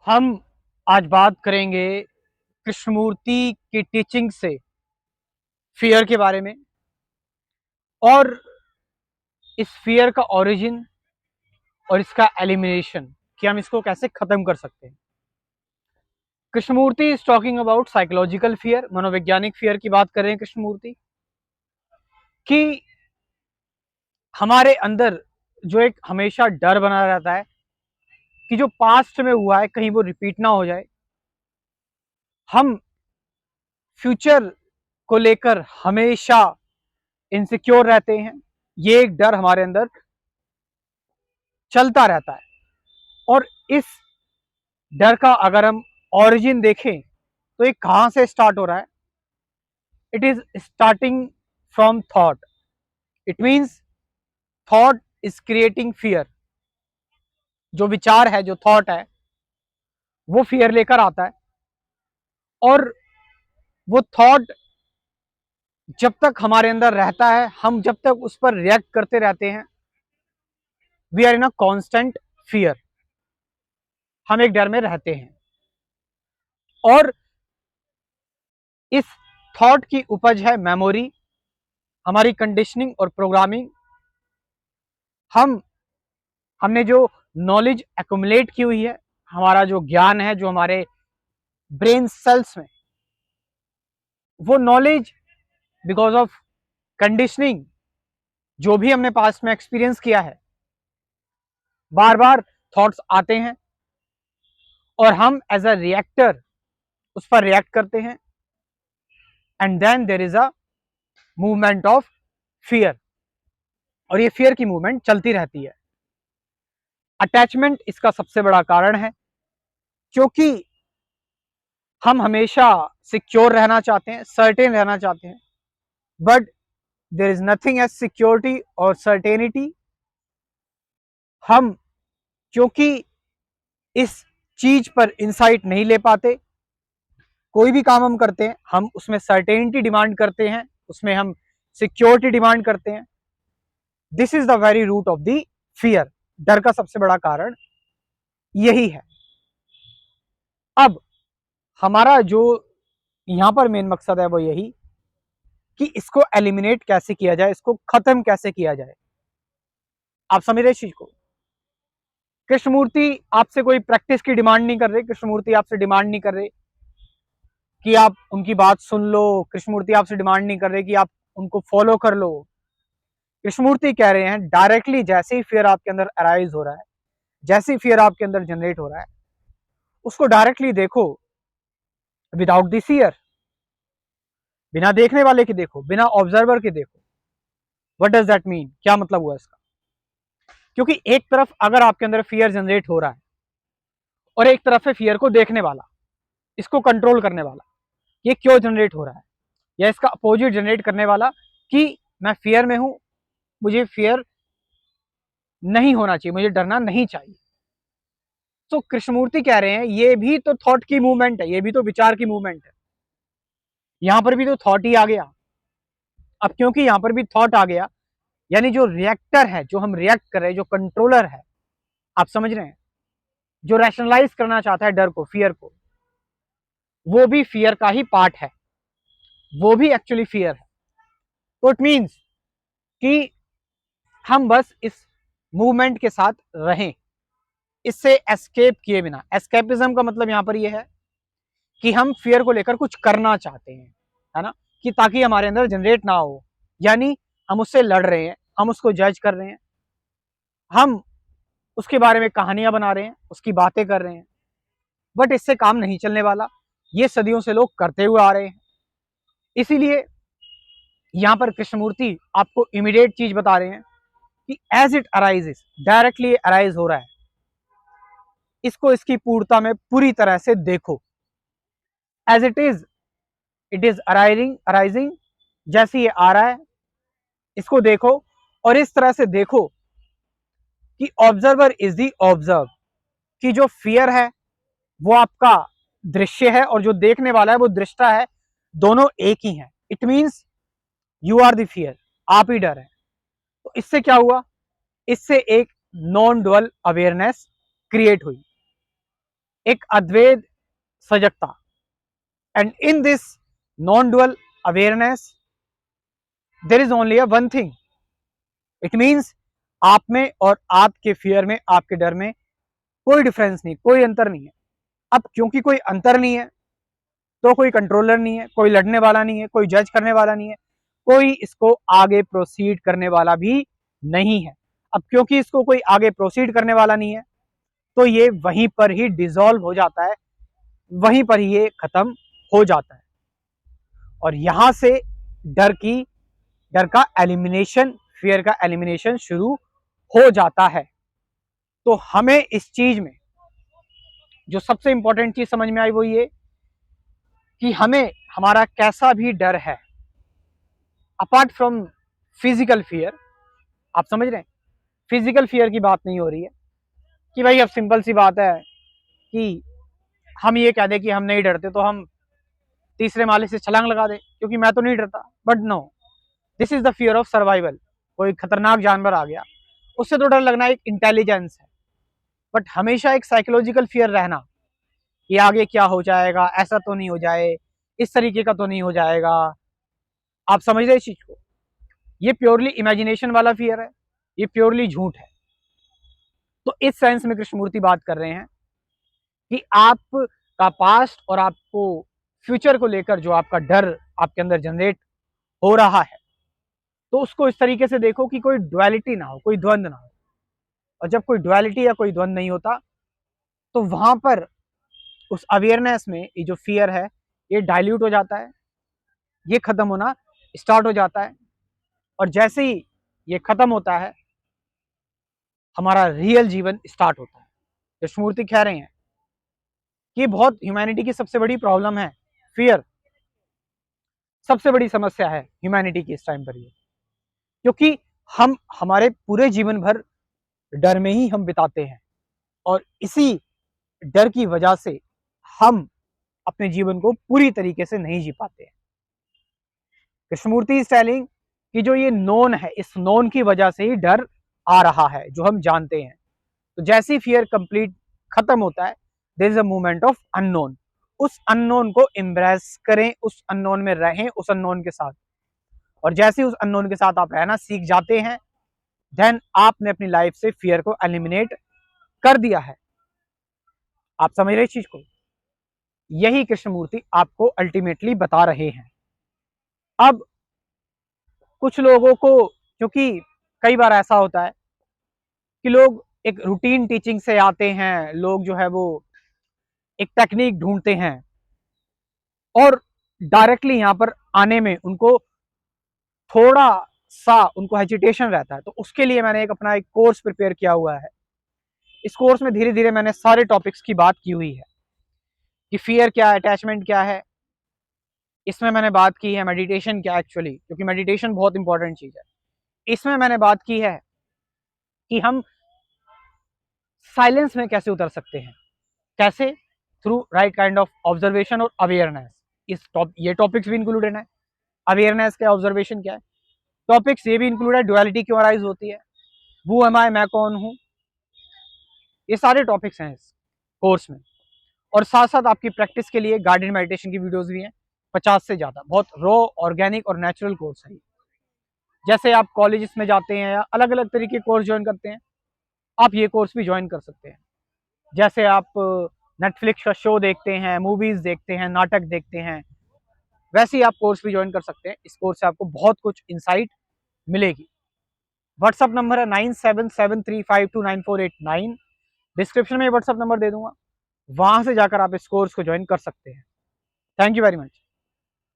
हम आज बात करेंगे कृष्णमूर्ति की टीचिंग से फियर के बारे में और इस फियर का ओरिजिन और इसका एलिमिनेशन कि हम इसको कैसे खत्म कर सकते हैं। Krishnamurti is talking about psychological fear, मनोवैज्ञानिक फियर की बात कर रहे हैं कृष्णमूर्ति कि हमारे अंदर जो एक हमेशा डर बना रहता है कि जो पास्ट में हुआ है कहीं वो रिपीट ना हो जाए। हम फ्यूचर को लेकर हमेशा इनसिक्योर रहते हैं। ये एक डर हमारे अंदर चलता रहता है और इस डर का अगर हम ओरिजिन देखें तो ये कहां से स्टार्ट हो रहा है। It is starting from thought. It means thought is creating fear. जो विचार है, जो थॉट है, वो फियर लेकर आता है और वो थॉट जब तक हमारे अंदर रहता है, हम जब तक उस पर रिएक्ट करते रहते हैं, we are in a constant fear. हम एक डर में रहते हैं और इस थॉट की उपज है मेमोरी, हमारी कंडीशनिंग और प्रोग्रामिंग। हमने जो नॉलेज एक्युमुलेट की हुई है, हमारा जो ज्ञान है जो हमारे ब्रेन सेल्स में, वो नॉलेज बिकॉज ऑफ कंडीशनिंग, जो भी हमने पास्ट में एक्सपीरियंस किया है, बार बार थॉट्स आते हैं और हम एज अ रिएक्टर उस पर रिएक्ट करते हैं and then there is a movement of fear और ये फियर की मूवमेंट चलती रहती है। अटैचमेंट इसका सबसे बड़ा कारण है क्योंकि हम हमेशा सिक्योर रहना चाहते हैं, सर्टेन रहना चाहते हैं, but there is nothing as security और सर्टेनिटी। हम क्योंकि इस चीज पर इंसाइट नहीं ले पाते, कोई भी काम हम करते हैं हम उसमें सर्टेनिटी डिमांड करते हैं, उसमें हम सिक्योरिटी डिमांड करते हैं। This is the very root of the fear. डर का सबसे बड़ा कारण यही है। अब हमारा जो यहां पर मेन मकसद है वो यही कि इसको एलिमिनेट कैसे किया जाए, इसको खत्म कैसे किया जाए। आप समझ रहे इस चीज को। कृष्णमूर्ति आपसे कोई प्रैक्टिस की डिमांड नहीं कर रहे। कृष्णमूर्ति आपसे डिमांड नहीं कर रहे कि आप उनकी बात सुन लो। कृष्णमूर्ति आपसे डिमांड नहीं कर रहे कि आप उनको फॉलो कर लो। कृष्णमूर्ति कह रहे हैं डायरेक्टली जैसे ही फियर आपके अंदर अराइज हो रहा है, जैसे ही फियर आपके अंदर जनरेट हो रहा है, उसको डायरेक्टली देखो, विदाउट द फियर, बिना देखने वाले के देखो, बिना ऑब्जर्वर के देखो। What does that mean? क्या मतलब हुआ इसका? क्योंकि एक तरफ अगर आपके अंदर फियर जनरेट हो रहा है और एक तरफ है फियर को देखने वाला, इसको कंट्रोल करने वाला, ये क्यों जनरेट हो रहा है, या इसका अपोजिट जनरेट करने वाला कि मैं फियर में हूं, मुझे फियर नहीं होना चाहिए, मुझे डरना नहीं चाहिए। तो कृष्णमूर्ति कह रहे हैं ये भी तो थॉट की मूवमेंट है, ये भी तो विचार की मूवमेंट है। यहां पर भी तो थॉट ही आ गया। अब क्योंकि यहां पर भी थॉट आ गया, यानी जो रिएक्टर है, जो हम रिएक्ट कर रहे हैं, जो कंट्रोलर है, आप समझ रहे हैं, जो रैशनलाइज करना चाहता है डर को, फियर को, वो भी फियर का ही पार्ट है, वो भी एक्चुअली फियर है। तो इट मीन्स कि हम बस इस मूवमेंट के साथ रहें, इससे एस्केप किए बिना। एस्केपिज्म का मतलब यहां पर यह है कि हम फियर को लेकर कुछ करना चाहते हैं, है ना, कि ताकि हमारे अंदर जनरेट ना हो। यानी हम उससे लड़ रहे हैं, हम उसको जज कर रहे हैं, हम उसके बारे में कहानियां बना रहे हैं, उसकी बातें कर रहे हैं, बट इससे काम नहीं चलने वाला। ये सदियों से लोग करते हुए आ रहे हैं। इसीलिए यहां पर कृष्णमूर्ति आपको इमीडिएट चीज बता रहे हैं कि as it arises, directly arise हो रहा है, इसको इसकी पूर्णता में पूरी तरह से देखो। एज इट इज अराइजिंग, जैसे ये आ रहा है इसको देखो और इस तरह से देखो कि ऑब्जर्वर इज दी ऑब्जर्व, कि जो फियर है वो आपका दृश्य है और जो देखने वाला है वो दृष्टा है, दोनों एक ही हैं। It means you are the fear, आप ही डर है। तो इससे क्या हुआ? इससे एक नॉन डुअल अवेयरनेस क्रिएट हुई। एक अद्वैत सजगता, and in this non dual awareness there is only a one thing, it means आप में और आपके फियर में, आपके डर में कोई डिफरेंस नहीं, कोई अंतर नहीं है। अब क्योंकि कोई अंतर नहीं है तो कोई कंट्रोलर नहीं है, कोई लड़ने वाला नहीं है, कोई जज करने वाला नहीं है, कोई इसको आगे प्रोसीड करने वाला भी नहीं है। अब क्योंकि इसको कोई आगे प्रोसीड करने वाला नहीं है तो ये वहीं पर ही डिसॉल्व हो जाता है, वहीं पर ही ये खत्म हो जाता है। और यहां से डर का एलिमिनेशन, फियर का एलिमिनेशन शुरू हो जाता है। तो हमें इस चीज में जो सबसे इंपॉर्टेंट चीज समझ में आई वो ये कि हमें हमारा कैसा भी डर है, अपार्ट फ्रॉम फिजिकल फियर, आप समझ रहे हैं, फिजिकल फियर की बात नहीं हो रही है कि भाई अब सिंपल सी बात है कि हम ये कह दें कि हम नहीं डरते तो हम तीसरे माले से छलांग लगा दें क्योंकि मैं तो नहीं डरता। But no, this is the fear of survival. कोई खतरनाक जानवर आ गया, उससे तो डर लगना एक इंटेलिजेंस है, बट हमेशा एक साइकोलॉजिकल फियर रहना कि आगे क्या हो जाएगा, ऐसा तो नहीं हो जाए, इस तरीके का तो नहीं हो जाएगा। आप समझ रहे इस चीज को? ये प्योरली इमेजिनेशन वाला फियर है, ये प्योरली झूठ है। तो इस सेंस में कृष्णमूर्ति बात कर रहे हैं कि आपका पास्ट और आपको फ्यूचर को लेकर जो आपका डर आपके अंदर जनरेट हो रहा है, तो उसको इस तरीके से देखो कि कोई डुअलिटी ना हो, कोई द्वंद ना हो। और जब कोई डुअलिटी या कोई द्वंद नहीं होता तो वहां पर उस अवेयरनेस में ये जो फियर है ये डाइल्यूट हो जाता है, ये खत्म होना स्टार्ट हो जाता है। और जैसे ही ये खत्म होता है हमारा रियल जीवन स्टार्ट होता है। कृष्णमूर्ति कह रहे हैं कि बहुत ह्यूमैनिटी की सबसे बड़ी प्रॉब्लम है फियर, सबसे बड़ी समस्या है ह्यूमैनिटी की इस टाइम पर ये, क्योंकि हम हमारे पूरे जीवन भर डर में ही हम बिताते हैं और इसी डर की वजह से हम अपने जीवन को पूरी तरीके से नहीं जी पाते हैं। कृष्णमूर्ति इज टेलिंग कि जो ये नोन है, इस नोन की वजह से ही डर आ रहा है जो हम जानते हैं। तो जैसे ही फियर कंप्लीट खत्म होता है there is a movement of unknown. उस अननोन को एम्ब्रेस करें, उस अननोन में रहें, उस अननोन के साथ। और जैसे ही उस अननोन के साथ आप रहना सीख जाते हैं देन आपने अपनी लाइफ से फियर को एलिमिनेट कर दिया है। आप समझ रहे इस चीज को? यही कृष्णमूर्ति आपको अल्टीमेटली बता रहे हैं। अब कुछ लोगों को, क्योंकि कई बार ऐसा होता है कि लोग एक रूटीन टीचिंग से आते हैं, लोग जो है वो एक टेक्निक ढूंढते हैं और डायरेक्टली यहाँ पर आने में उनको थोड़ा सा उनको हेजिटेशन रहता है। तो उसके लिए मैंने अपना एक कोर्स प्रिपेयर किया हुआ है। इस कोर्स में धीरे धीरे मैंने सारे टॉपिक्स की बात की हुई है कि फियर क्या है, अटैचमेंट क्या है। इसमें मैंने बात की है मेडिटेशन क्या एक्चुअली, क्योंकि मेडिटेशन बहुत इंपॉर्टेंट चीज है। इसमें मैंने बात की है कि हम साइलेंस में कैसे उतर सकते हैं, कैसे, through right kind of observation और अवेयरनेस। ये टॉपिक्स भी इंक्लूडेड है। अवेयरनेस क्या, ऑब्जर्वेशन क्या है, टॉपिक्स ये भी इंक्लूड है। डुअलिटी क्यों अराइज होती है, वो एम आई, मैं कौन हूं, ये सारे टॉपिक्स हैं इस कोर्स में। और साथ साथ आपकी प्रैक्टिस के लिए गाइडेड मेडिटेशन की वीडियोस भी हैं 50 से ज्यादा। बहुत रॉ, ऑर्गेनिक और नेचुरल कोर्स है। जैसे आप कॉलेजेस में जाते हैं या अलग अलग तरीके के कोर्स ज्वाइन करते हैं, आप ये कोर्स भी ज्वाइन कर सकते हैं। जैसे आप नेटफ्लिक्स का शो देखते हैं, मूवीज देखते हैं, नाटक देखते हैं, वैसे ही आप कोर्स भी ज्वाइन कर सकते हैं। इस कोर्स से आपको बहुत कुछ इंसाइट मिलेगी। व्हाट्सअप नंबर है 9773529489। डिस्क्रिप्शन में व्हाट्सअप नंबर दे दूंगा, वहां से जाकर आप इस कोर्स को ज्वाइन कर सकते हैं। Thank you very much.